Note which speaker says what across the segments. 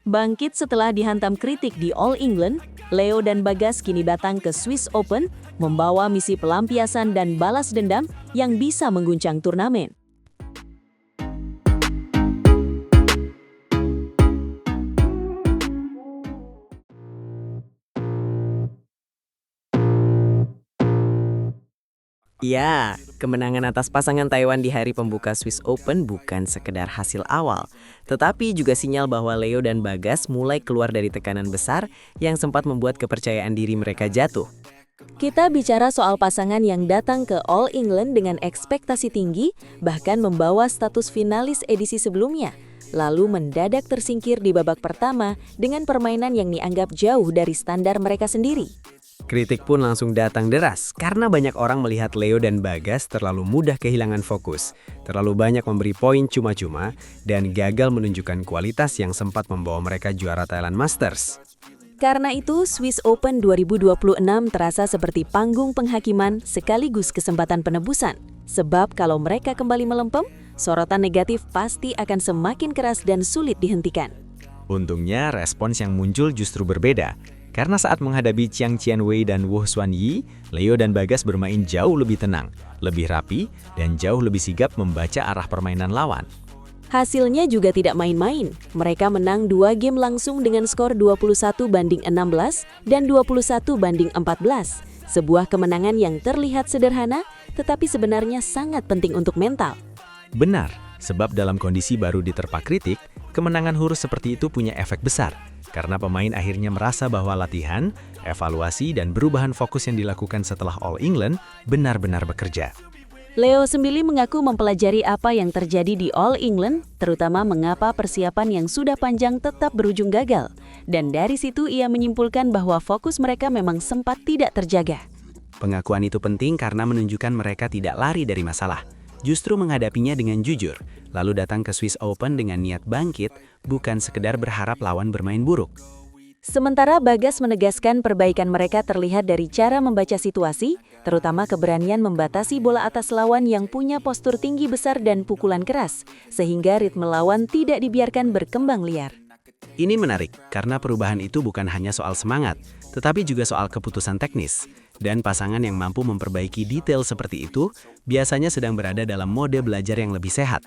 Speaker 1: Bangkit setelah dihantam kritik di All England, Leo dan Bagas kini datang ke Swiss Open membawa misi pelampiasan dan balas dendam yang bisa mengguncang turnamen.
Speaker 2: Ya, kemenangan atas pasangan Taiwan di hari pembuka Swiss Open bukan sekedar hasil awal, tetapi juga sinyal bahwa Leo dan Bagas mulai keluar dari tekanan besar yang sempat membuat kepercayaan diri mereka jatuh.
Speaker 1: Kita bicara soal pasangan yang datang ke All England dengan ekspektasi tinggi, bahkan membawa status finalis edisi sebelumnya, lalu mendadak tersingkir di babak pertama dengan permainan yang dianggap jauh dari standar mereka sendiri.
Speaker 2: Kritik pun langsung datang deras karena banyak orang melihat Leo dan Bagas terlalu mudah kehilangan fokus, terlalu banyak memberi poin cuma-cuma, dan gagal menunjukkan kualitas yang sempat membawa mereka juara Thailand Masters.
Speaker 1: Karena itu, Swiss Open 2026 terasa seperti panggung penghakiman sekaligus kesempatan penebusan. Sebab kalau mereka kembali melempem, sorotan negatif pasti akan semakin keras dan sulit dihentikan.
Speaker 3: Untungnya respons yang muncul justru berbeda. Karena saat menghadapi Chiang Chien-Wei dan Wu Xuanyi, Leo dan Bagas bermain jauh lebih tenang, lebih rapi, dan jauh lebih sigap membaca arah permainan lawan.
Speaker 1: Hasilnya juga tidak main-main. Mereka menang 2 game langsung dengan skor 21-16 dan 21-14. Sebuah kemenangan yang terlihat sederhana, tetapi sebenarnya sangat penting untuk mental.
Speaker 3: Benar, sebab dalam kondisi baru diterpa kritik, kemenangan Hurus seperti itu punya efek besar. Karena pemain akhirnya merasa bahwa latihan, evaluasi, dan perubahan fokus yang dilakukan setelah All England benar-benar bekerja.
Speaker 1: Leo sendiri mengaku mempelajari apa yang terjadi di All England, terutama mengapa persiapan yang sudah panjang tetap berujung gagal. Dan dari situ ia menyimpulkan bahwa fokus mereka memang sempat tidak terjaga.
Speaker 2: Pengakuan itu penting karena menunjukkan mereka tidak lari dari masalah, justru menghadapinya dengan jujur, lalu datang ke Swiss Open dengan niat bangkit, bukan sekedar berharap lawan bermain buruk.
Speaker 1: Sementara Bagas menegaskan perbaikan mereka terlihat dari cara membaca situasi, terutama keberanian membatasi bola atas lawan yang punya postur tinggi besar dan pukulan keras, sehingga ritme lawan tidak dibiarkan berkembang liar.
Speaker 2: Ini menarik, karena perubahan itu bukan hanya soal semangat, tetapi juga soal keputusan teknis. Dan pasangan yang mampu memperbaiki detail seperti itu, biasanya sedang berada dalam mode belajar yang lebih sehat.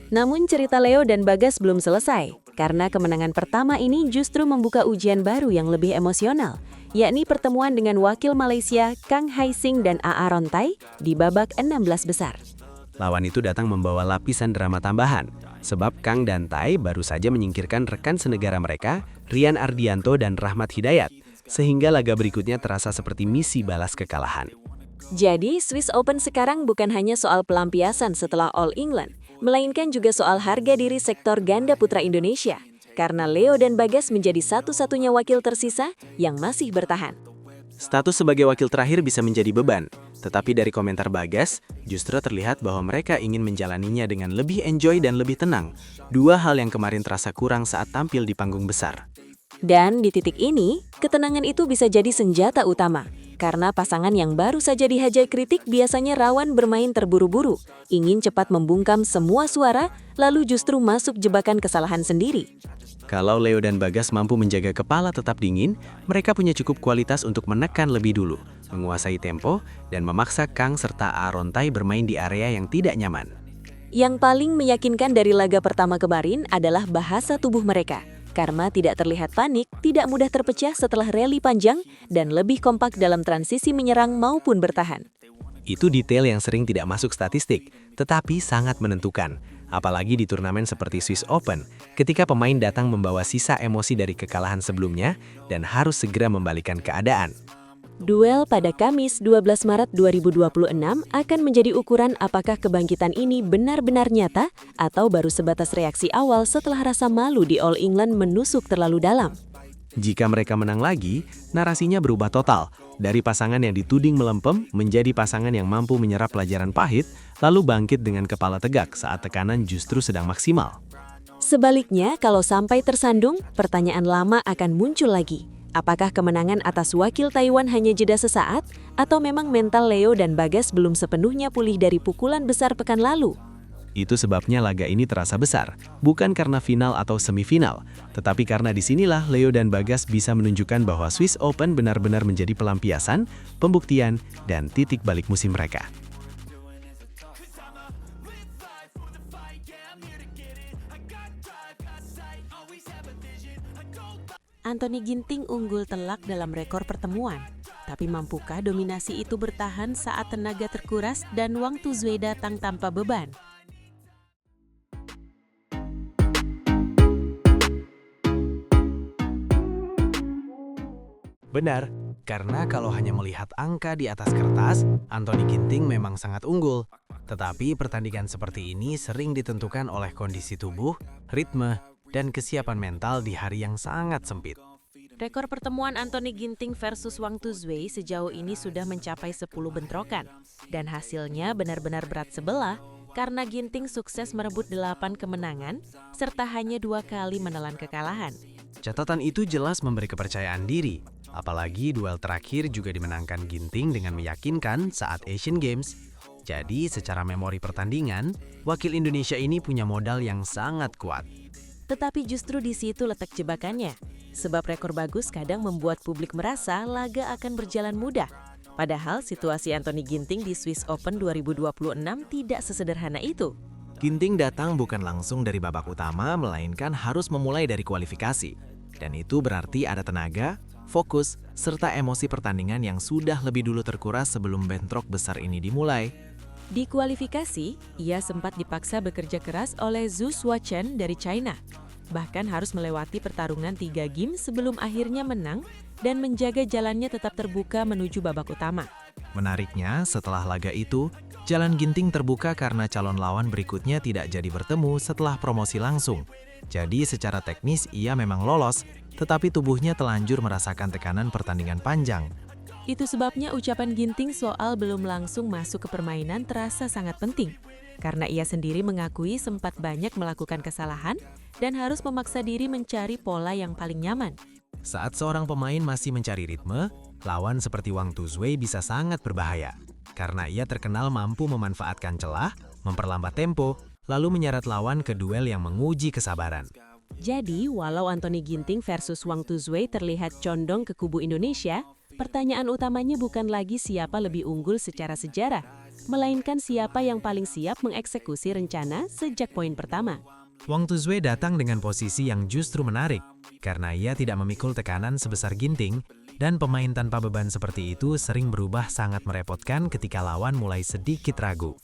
Speaker 1: Namun cerita Leo dan Bagas belum selesai, karena kemenangan pertama ini justru membuka ujian baru yang lebih emosional, yakni pertemuan dengan wakil Malaysia Kang Hai Sing dan A.A. Rontai di babak 16 besar.
Speaker 2: Lawan itu datang membawa lapisan drama tambahan, sebab Kang dan Tai baru saja menyingkirkan rekan senegara mereka, Rian Ardianto dan Rahmat Hidayat, sehingga laga berikutnya terasa seperti misi balas kekalahan.
Speaker 1: Jadi, Swiss Open sekarang bukan hanya soal pelampiasan setelah All England, melainkan juga soal harga diri sektor ganda putra Indonesia, karena Leo dan Bagas menjadi satu-satunya wakil tersisa yang masih bertahan.
Speaker 2: Status sebagai wakil terakhir bisa menjadi beban, tetapi dari komentar Bagas, justru terlihat bahwa mereka ingin menjalaninya dengan lebih enjoy dan lebih tenang, dua hal yang kemarin terasa kurang saat tampil di panggung besar.
Speaker 1: Dan di titik ini, ketenangan itu bisa jadi senjata utama. Karena pasangan yang baru saja dihajar kritik biasanya rawan bermain terburu-buru, ingin cepat membungkam semua suara, lalu justru masuk jebakan kesalahan sendiri.
Speaker 2: Kalau Leo dan Bagas mampu menjaga kepala tetap dingin, mereka punya cukup kualitas untuk menekan lebih dulu, menguasai tempo, dan memaksa Kang serta Arontai bermain di area yang tidak nyaman.
Speaker 1: Yang paling meyakinkan dari laga pertama kemarin adalah bahasa tubuh mereka. Karena tidak terlihat panik, tidak mudah terpecah setelah rally panjang, dan lebih kompak dalam transisi menyerang maupun bertahan.
Speaker 2: Itu detail yang sering tidak masuk statistik, tetapi sangat menentukan. Apalagi di turnamen seperti Swiss Open, ketika pemain datang membawa sisa emosi dari kekalahan sebelumnya, dan harus segera membalikan keadaan.
Speaker 1: Duel pada Kamis 12 Maret 2026 akan menjadi ukuran apakah kebangkitan ini benar-benar nyata atau baru sebatas reaksi awal setelah rasa malu di All England menusuk terlalu dalam.
Speaker 2: Jika mereka menang lagi, narasinya berubah total. Dari pasangan yang dituding melempem menjadi pasangan yang mampu menyerap pelajaran pahit, lalu bangkit dengan kepala tegak saat tekanan justru sedang maksimal.
Speaker 1: Sebaliknya, kalau sampai tersandung, pertanyaan lama akan muncul lagi. Apakah kemenangan atas wakil Taiwan hanya jeda sesaat, atau memang mental Leo dan Bagas belum sepenuhnya pulih dari pukulan besar pekan lalu?
Speaker 3: Itu sebabnya laga ini terasa besar, bukan karena final atau semifinal, tetapi karena disinilah Leo dan Bagas bisa menunjukkan bahwa Swiss Open benar-benar menjadi pelampiasan, pembuktian, dan titik balik musim mereka.
Speaker 4: Anthony Ginting unggul telak dalam rekor pertemuan. Tapi mampukah dominasi itu bertahan saat tenaga terkuras dan Wang Tuzwe datang tanpa beban?
Speaker 2: Benar, karena kalau hanya melihat angka di atas kertas, Anthony Ginting memang sangat unggul. Tetapi pertandingan seperti ini sering ditentukan oleh kondisi tubuh, ritme, dan kesiapan mental di hari yang sangat sempit.
Speaker 4: Rekor pertemuan Anthony Ginting versus Wang Tuzwe sejauh ini sudah mencapai 10 bentrokan. Dan hasilnya benar-benar berat sebelah karena Ginting sukses merebut 8 kemenangan serta hanya 2 kali menelan kekalahan.
Speaker 2: Catatan itu jelas memberi kepercayaan diri. Apalagi duel terakhir juga dimenangkan Ginting dengan meyakinkan saat Asian Games. Jadi secara memori pertandingan, wakil Indonesia ini punya modal yang sangat kuat.
Speaker 4: Tetapi justru di situ letak jebakannya. Sebab rekor bagus kadang membuat publik merasa laga akan berjalan mudah. Padahal situasi Anthony Ginting di Swiss Open 2026 tidak sesederhana itu.
Speaker 5: Ginting datang bukan langsung dari babak utama, melainkan harus memulai dari kualifikasi. Dan itu berarti ada tenaga, fokus, serta emosi pertandingan yang sudah lebih dulu terkuras sebelum bentrok besar ini dimulai.
Speaker 4: Di kualifikasi, ia sempat dipaksa bekerja keras oleh Zhu Shuachen dari China. Bahkan harus melewati pertarungan 3 game sebelum akhirnya menang dan menjaga jalannya tetap terbuka menuju babak utama.
Speaker 5: Menariknya, setelah laga itu, jalan Ginting terbuka karena calon lawan berikutnya tidak jadi bertemu setelah promosi langsung. Jadi secara teknis ia memang lolos, tetapi tubuhnya telanjur merasakan tekanan pertandingan panjang.
Speaker 4: Itu sebabnya ucapan Ginting soal belum langsung masuk ke permainan terasa sangat penting. Karena ia sendiri mengakui sempat banyak melakukan kesalahan dan harus memaksa diri mencari pola yang paling nyaman.
Speaker 5: Saat seorang pemain masih mencari ritme, lawan seperti Wang Tuzwe bisa sangat berbahaya. Karena ia terkenal mampu memanfaatkan celah, memperlambat tempo, lalu menyeret lawan ke duel yang menguji kesabaran.
Speaker 4: Jadi, walau Anthony Ginting versus Wang Tuzwe terlihat condong ke kubu Indonesia, pertanyaan utamanya bukan lagi siapa lebih unggul secara sejarah, melainkan siapa yang paling siap mengeksekusi rencana sejak poin pertama.
Speaker 5: Wang Tuzwe datang dengan posisi yang justru menarik, karena ia tidak memikul tekanan sebesar Ginting, dan pemain tanpa beban seperti itu sering berubah sangat merepotkan ketika lawan mulai sedikit ragu.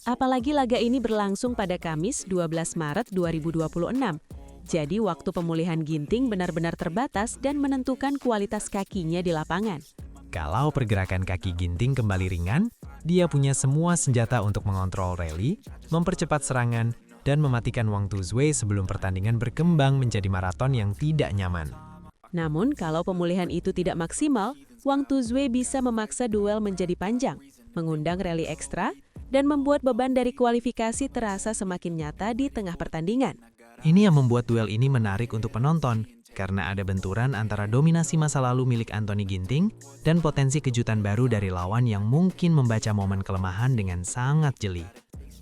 Speaker 4: Apalagi laga ini berlangsung pada Kamis 12 Maret 2026. Jadi waktu pemulihan Ginting benar-benar terbatas dan menentukan kualitas kakinya di lapangan.
Speaker 5: Kalau pergerakan kaki Ginting kembali ringan, dia punya semua senjata untuk mengontrol rally, mempercepat serangan, dan mematikan Wang Tuzwe sebelum pertandingan berkembang menjadi maraton yang tidak nyaman.
Speaker 4: Namun kalau pemulihan itu tidak maksimal, Wang Tuzwe bisa memaksa duel menjadi panjang, mengundang rally ekstra, dan membuat beban dari kualifikasi terasa semakin nyata di tengah pertandingan.
Speaker 5: Ini yang membuat duel ini menarik untuk penonton, karena ada benturan antara dominasi masa lalu milik Anthony Ginting dan potensi kejutan baru dari lawan yang mungkin membaca momen kelemahan dengan sangat jeli.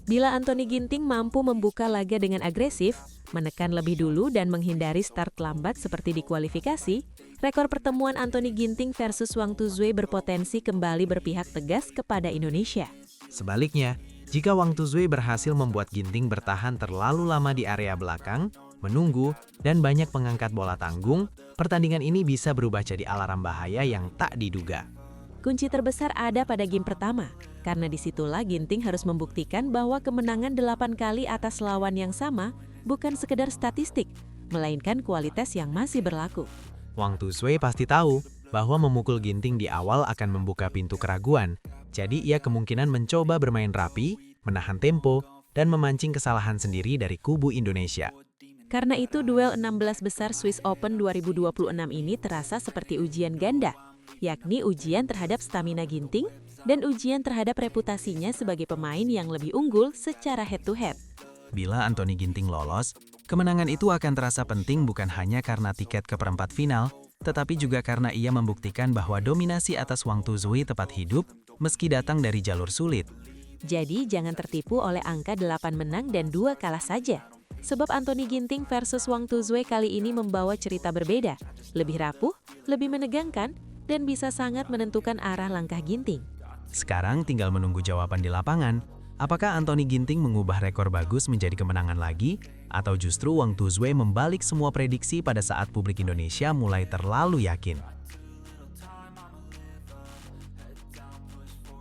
Speaker 4: Bila Anthony Ginting mampu membuka laga dengan agresif, menekan lebih dulu dan menghindari start lambat seperti di kualifikasi, rekor pertemuan Anthony Ginting versus Wang Tuzwe berpotensi kembali berpihak tegas kepada Indonesia.
Speaker 5: Sebaliknya, jika Wang Tuzwe berhasil membuat Ginting bertahan terlalu lama di area belakang, menunggu, dan banyak mengangkat bola tanggung, pertandingan ini bisa berubah jadi alarm bahaya yang tak diduga.
Speaker 4: Kunci terbesar ada pada game pertama, karena disitulah Ginting harus membuktikan bahwa kemenangan 8 kali atas lawan yang sama bukan sekedar statistik, melainkan kualitas yang masih berlaku.
Speaker 5: Wang Tuzwe pasti tahu bahwa memukul Ginting di awal akan membuka pintu keraguan, jadi ia kemungkinan mencoba bermain rapi, menahan tempo, dan memancing kesalahan sendiri dari kubu Indonesia.
Speaker 4: Karena itu duel 16 besar Swiss Open 2026 ini terasa seperti ujian ganda, yakni ujian terhadap stamina Ginting dan ujian terhadap reputasinya sebagai pemain yang lebih unggul secara head-to-head.
Speaker 5: Bila Anthony Ginting lolos, kemenangan itu akan terasa penting bukan hanya karena tiket ke perempat final, tetapi juga karena ia membuktikan bahwa dominasi atas Wang Tuzwe tepat hidup meski datang dari jalur sulit.
Speaker 4: Jadi jangan tertipu oleh angka 8 menang dan 2 kalah saja. Sebab Anthony Ginting versus Wang Tuzwe kali ini membawa cerita berbeda, lebih rapuh, lebih menegangkan, dan bisa sangat menentukan arah langkah Ginting.
Speaker 5: Sekarang tinggal menunggu jawaban di lapangan. Apakah Anthony Ginting mengubah rekor bagus menjadi kemenangan lagi? Atau justru Wang Tuzwe membalik semua prediksi pada saat publik Indonesia mulai terlalu yakin?